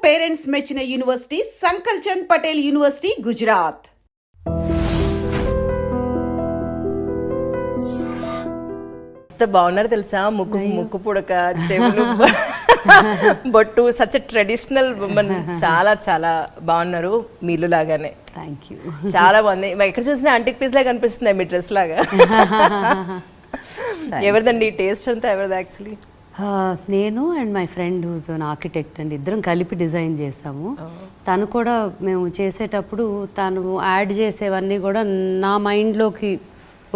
Parents మెచ్చిన university సంకల్ Chand Patel university, Gujarat. ఎంత బాగున్నారు తెలుసా, ముక్కు పుడక, చెవులు, బొట్టు, సచ్ ట్రెడిషనల్ ఉమెన్. చాలా చాలా బాగున్నారు, మీలు లాగానే. Thank you. చాలా బాగుంది. ఎక్కడ చూసినా ఆంటిక్ పీస్ లాగా అనిపిస్తుంది మీ డ్రెస్ లాగా. ఎవరిదండి టేస్ట్ అంతా? ఎవరిది యాక్చువల్లీ? నేను and my friend who's an architect అండి, ఇద్దరం కలిపి డిజైన్ చేసాము. తను కూడా మేము చేసేటప్పుడు తను యాడ్ చేసేవన్నీ కూడా నా మైండ్లోకి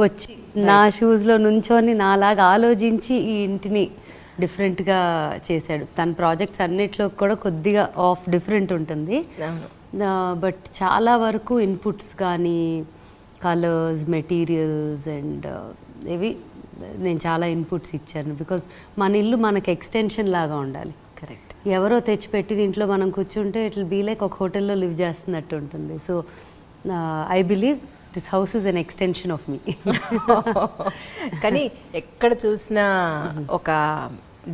వచ్చి నా షూస్లో నుంచొని నాలాగా ఆలోచించి ఈ ఇంటిని డిఫరెంట్గా చేశాడు. తన ప్రాజెక్ట్స్ అన్నిట్లో కూడా కొద్దిగా ఆఫ్ డిఫరెంట్ ఉంటుంది, బట్ చాలా వరకు ఇన్పుట్స్ కానీ కలర్స్, మెటీరియల్స్ అండ్ ఇవి నేను చాలా ఇన్పుట్స్ ఇచ్చాను. బికాజ్ మన ఇల్లు మనకి ఎక్స్టెన్షన్ లాగా ఉండాలి. కరెక్ట్. ఎవరో తెచ్చిపెట్టిన ఇంట్లో మనం కూర్చుంటే ఇట్ విల్ బీ లైక్ ఒక హోటల్లో లివ్ చేస్తున్నట్టు ఉంటుంది. So I believe this house is an extension of me. కానీ ఎక్కడ చూసినా ఒక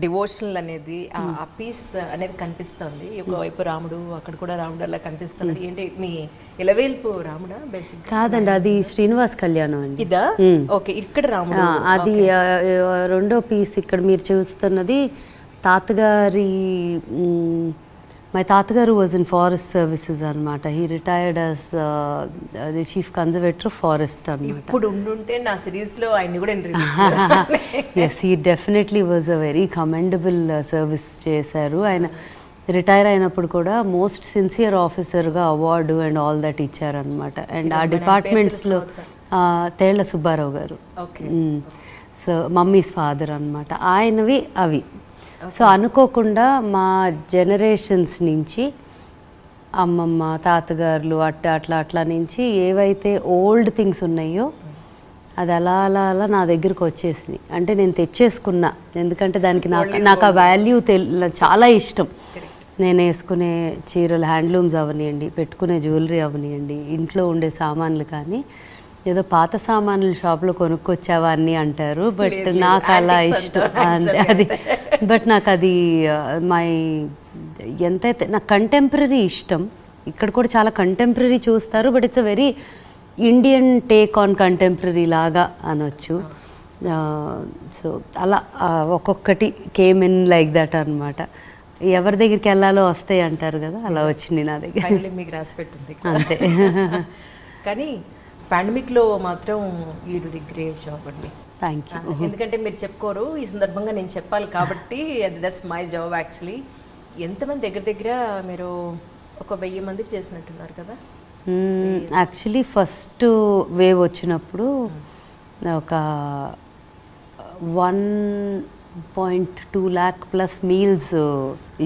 డివోషనల్ అనేది, ఆ పీస్ అనేది కనిపిస్తుంది. ఒకవైపు రాముడు, అక్కడ కూడా రాముడు అలా కనిపిస్తున్నాడు. ఏంటి మీ ఇలవేల్పు రాముడా? బేసిక్ కాదండి, అది శ్రీనివాస్ కళ్యాణం అండి. ఇదా? ఓకే, ఇక్కడ రాముడు. అది రెండో పీస్. ఇక్కడ మీరు చూస్తున్నది తాతగారి, మై తాతగారు వాజ్ ఇన్ ఫారెస్ట్ సర్వీసెస్ అనమాట. He retired as the chief conservator of forest అనమాట. ఇప్పుడు ఉండుంటే నా సిరీస్లో ఆయన కూడా yes, he definitely was a very commendable service చేశారు. ఆయన రిటైర్ అయినప్పుడు కూడా మోస్ట్ సిన్సియర్ ఆఫీసర్గా అవార్డు అండ్ ఆల్ దట్ ఇచ్చారనమాట. అండ్ ఆ డిపార్ట్మెంట్స్లో తేళ్ల సుబ్బారావు గారు, సో మమ్మీస్ ఫాదర్ అనమాట, ఆయనవి అవి. సో అనుకోకుండా మా జనరేషన్స్ నుంచి అమ్మమ్మ, తాతగారులు అట్లా నుంచి ఏవైతే ఓల్డ్ థింగ్స్ ఉన్నాయో అది అలా అలా అలా నా దగ్గరకు వచ్చేసినాయి. అంటే నేను తెచ్చేసుకున్నా, ఎందుకంటే దానికి నాకు ఆ వాల్యూ చాలా ఇష్టం. నేను వేసుకునే చీరలు, హ్యాండ్లూమ్స్ అవనియండి, పెట్టుకునే జ్యువెలరీ అవనియండి, ఇంట్లో ఉండే సామాన్లు కానీ ఏదో పాత సామాన్లు షాప్లో కొనుక్కొచ్చావా అని అంటారు, బట్ నాకు అలా ఇష్టం అది. బట్ నాకు అది ఎంతైతే నాకు కంటెంపరీ ఇష్టం. ఇక్కడ కూడా చాలా కంటెంపరీ చూస్తారు, but it's a very Indian teak on contemporary లాగా అనొచ్చు. సో అలా ఒక్కొక్కటి కేమ్ ఇన్ లైక్ దట్ అనమాట. ఎవరి దగ్గరికి వెళ్ళాలో వస్తాయి అంటారు కదా, అలా వచ్చింది నా దగ్గర. మీకు రాసి పెట్టింది అంతే. కానీ పాండమిక్లో మాత్రం యూ డి గ్రేట్ జాబ్ అండి. Thank you. ఎందుకంటే మీరు చెప్పుకోరు, ఈ సందర్భంగా నేను చెప్పాలి కాబట్టి దట్స్ మై జాబ్ యాక్చువల్లీ. ఎంతమంది దగ్గర మీరు ఒక 1000 మందికి చేసినట్టున్నారు కదా? యాక్చువల్లీ ఫస్ట్ వేవ్ వచ్చినప్పుడు ఒక 1.2 lakh ప్లస్ మీల్స్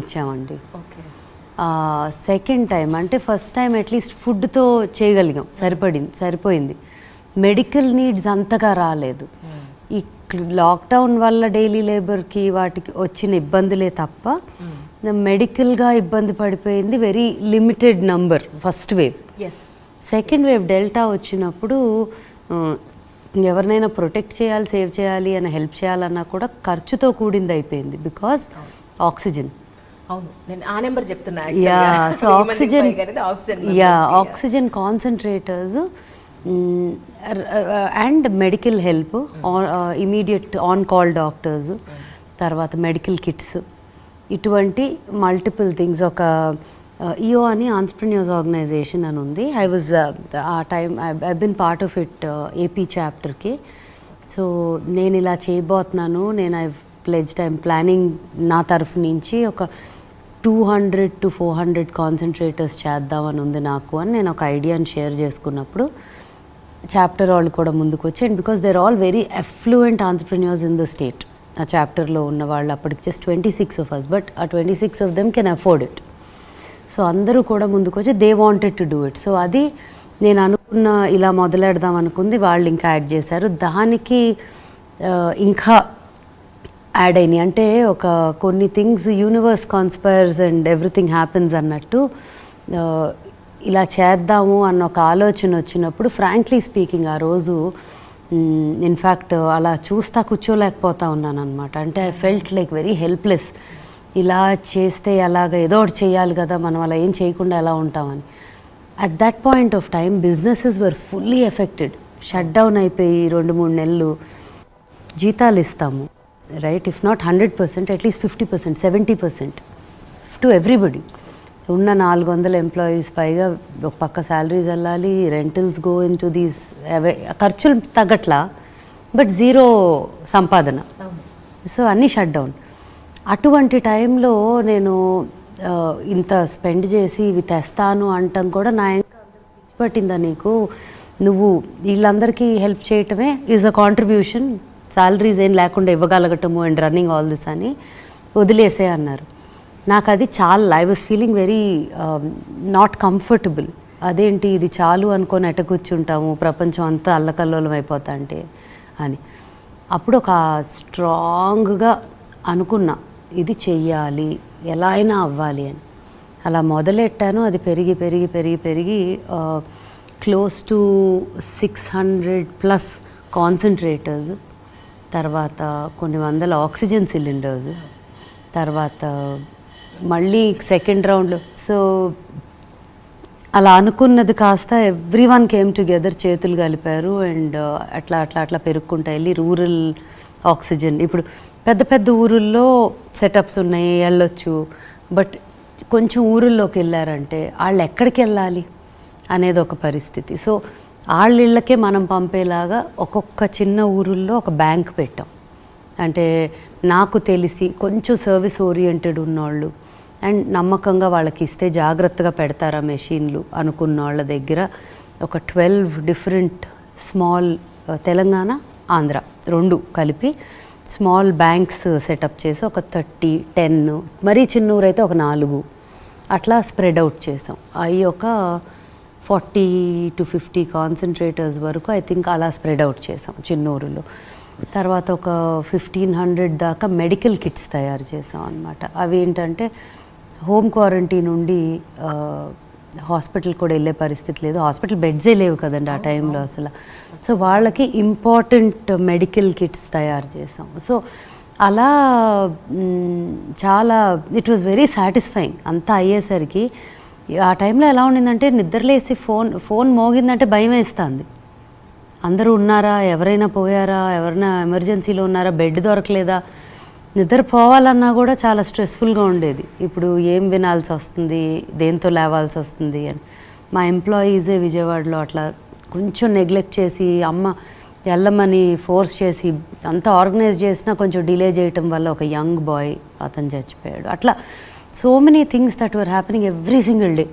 ఇచ్చామండి. ఓకే. సెకండ్ టైం అంటే ఫస్ట్ టైం అట్లీస్ట్ ఫుడ్తో చేయగలిగాం, సరిపోయింది. మెడికల్ నీడ్స్ అంతగా రాలేదు. ఈ లాక్డౌన్ వల్ల డైలీ లేబర్కి వాటికి వచ్చిన ఇబ్బందులే తప్ప మెడికల్గా ఇబ్బంది పడిపోయింది very limited number first wave. Second wave delta వచ్చినప్పుడు ఎవరినైనా ప్రొటెక్ట్ చేయాలి, సేవ్ చేయాలి అని హెల్ప్ చేయాలన్నా కూడా ఖర్చుతో కూడింది అయిపోయింది. Because oxygen, oxygen concentrators and medical help, immediate on call doctors, తర్వాత మెడికల్ కిట్స్, ఇటువంటి మల్టిపుల్ థింగ్స్. ఒక ఈఓ అని ఆంట్రప్రెన్యూర్స్ ఆర్గనైజేషన్ అని ఉంది. ఐ వాజ్ ఆ time I been part of it AP చాప్టర్కి. సో నేను ఇలా చేయబోతున్నాను, నేను ఐ ప్లెజ్డ్, ఐఎమ్ ప్లానింగ్ నా తరఫు నుంచి ఒక 200 to 400 కాన్సన్ట్రేటర్స్ చేద్దామని ఉంది నాకు అని నేను ఒక ఐడియాని షేర్ చేసుకున్నప్పుడు చాప్టర్ వాళ్ళు కూడా ముందుకు వచ్చి, and because they're all very affluent entrepreneurs in the state. ఆ చాప్టర్లో ఉన్న వాళ్ళు అప్పటికి జస్ట్ 26 of us, బట్ ఆ 26 of them can afford it. So అందరూ కూడా ముందుకు వచ్చి they wanted to do it. So అది నేను అనుకున్న, ఇలా మొదలెడదాం అనుకుంది, వాళ్ళు ఇంకా యాడ్ చేశారు. దానికి ఇంకా యాడ్ అయినాయి. అంటే ఒక కొన్ని things universe conspires and everything happens అన్నట్టు ఇలా చేద్దాము అన్న ఒక ఆలోచన వచ్చినప్పుడు, ఫ్రాంక్లీ స్పీకింగ్ ఆ రోజు ఇన్ఫ్యాక్ట్ అలా చూస్తా కూర్చోలేకపోతా ఉన్నాను అనమాట. అంటే I felt like very helpless. ఇలా చేస్తే అలాగ ఏదో ఒకటి చేయాలి కదా, మనం అలా ఏం చేయకుండా ఎలా ఉంటామని. At that point of time businesses were fully affected. Shut down అయిపోయి 2-3 నెలలు జీతాలు ఇస్తాము, right, if not 100%, at least 50%, 70% to everybody. ఉన్న 400 ఎంప్లాయీస్ పైగా ఒక పక్క శాలరీస్ వెళ్ళాలి, rentals go in to these, ఖర్చులు తగ్గట్లా, బట్ జీరో సంపాదన. సో అన్నీ షట్ డౌన్. అటువంటి టైంలో నేను ఇంత స్పెండ్ చేసి ఇవి తెస్తాను అంటాం కూడా నా పిచ్చి పట్టిందా నీకు, నువ్వు వీళ్ళందరికీ హెల్ప్ చేయటమే ఈజ్ అ కాంట్రిబ్యూషన్, శాలరీస్ ఏం లేకుండా ఇవ్వగలగటము అండ్ రన్నింగ్ ఆల్ దిస్ అని వదిలేసే అన్నారు. నాకు అది చాలా, I was feeling very not comfortable. అదేంటి ఇది చాలు అనుకొని ఎటకూర్చుంటాము, ప్రపంచం అంతా అల్లకల్లోలం అయిపోతా అంటే అని. అప్పుడు ఒక స్ట్రాంగ్గా అనుకున్నా, ఇది చెయ్యాలి, ఎలా అయినా అవ్వాలి అని. అలా మొదలెట్టాను. అది పెరిగి పెరిగి పెరిగి పెరిగి క్లోజ్ టు 600+ కాన్సన్ట్రేటర్స్, తర్వాత కొన్ని వందల ఆక్సిజన్ సిలిండర్స్, తర్వాత మళ్ళీ సెకండ్ రౌండ్లో. సో అలా అనుకున్నది కాస్త ఎవ్రీ వన్ కేమ్ టుగెదర్, చేతులు కలిపారు అండ్ అట్లా అట్లా అట్లా పెరుక్కుంటా వెళ్ళి రూరల్ ఆక్సిజన్. ఇప్పుడు పెద్ద పెద్ద ఊరుల్లో సెటప్స్ ఉన్నాయి, వెళ్ళొచ్చు, బట్ కొంచెం ఊరుల్లోకి వెళ్ళారంటే వాళ్ళు ఎక్కడికి వెళ్ళాలి అనేది ఒక పరిస్థితి. సో వాళ్ళ ఇళ్ళకే మనం పంపేలాగా ఒక్కొక్క చిన్న ఊరుల్లో ఒక బ్యాంక్ పెట్టాం. అంటే నాకు తెలిసి కొంచెం సర్వీస్ ఓరియంటెడ్ ఉన్నోళ్ళు అండ్ నమ్మకంగా వాళ్ళకి ఇస్తే జాగ్రత్తగా పెడతారా మెషిన్లు అనుకున్న వాళ్ళ దగ్గర ఒక 12 డిఫరెంట్ స్మాల్, తెలంగాణ ఆంధ్ర 2 కలిపి స్మాల్ బ్యాంక్స్ సెటప్ చేసి ఒక 30, 10, మరీ చిన్న ఊరైతే ఒక 4 అట్లా స్ప్రెడ్ అవుట్ చేసాం. అవి ఒక 40 to 50 కాన్సన్ట్రేటర్స్ వరకు ఐ థింక్ అలా స్ప్రెడ్ అవుట్ చేసాం చిన్న ఊరిలో. తర్వాత ఒక 1500 దాకా మెడికల్ కిట్స్ తయారు చేసాం అన్నమాట. అవి ఏంటంటే హోమ్ క్వారంటైన్ నుండి హాస్పిటల్ కూడా వెళ్ళే పరిస్థితి లేదు, హాస్పిటల్ బెడ్సే లేవు కదండి ఆ టైంలో అసలు. సో వాళ్ళకి ఇంపార్టెంట్ మెడికల్ కిట్స్ తయారు చేసాం. సో అలా చాలా ఇట్ వాజ్ వెరీ సాటిస్ఫైయింగ్. అంతా అయ్యేసరికి ఆ టైంలో ఎలా ఉండిందంటే నిద్రలేసి ఫోన్ మోగిందంటే భయం వేస్తుంది. అందరూ ఉన్నారా, ఎవరైనా పోయారా, ఎవరైనా ఎమర్జెన్సీలో ఉన్నారా, బెడ్ దొరకలేదా, నిద్రపోవాలన్నా కూడా చాలా స్ట్రెస్ఫుల్గా ఉండేది. ఇప్పుడు ఏం వినాల్సి వస్తుంది, దేంతో లేవాల్సి వస్తుంది అని. మా ఎంప్లాయీసే విజయవాడలో అట్లా కొంచెం నెగ్లెక్ట్ చేసి అమ్మ వెళ్ళమని ఫోర్స్ చేసి అంతా ఆర్గనైజ్ చేసినా కొంచెం డిలే చేయటం వల్ల ఒక యంగ్ బాయ్ అతను చచ్చిపోయాడు. అట్లా so many things that were happening every single day.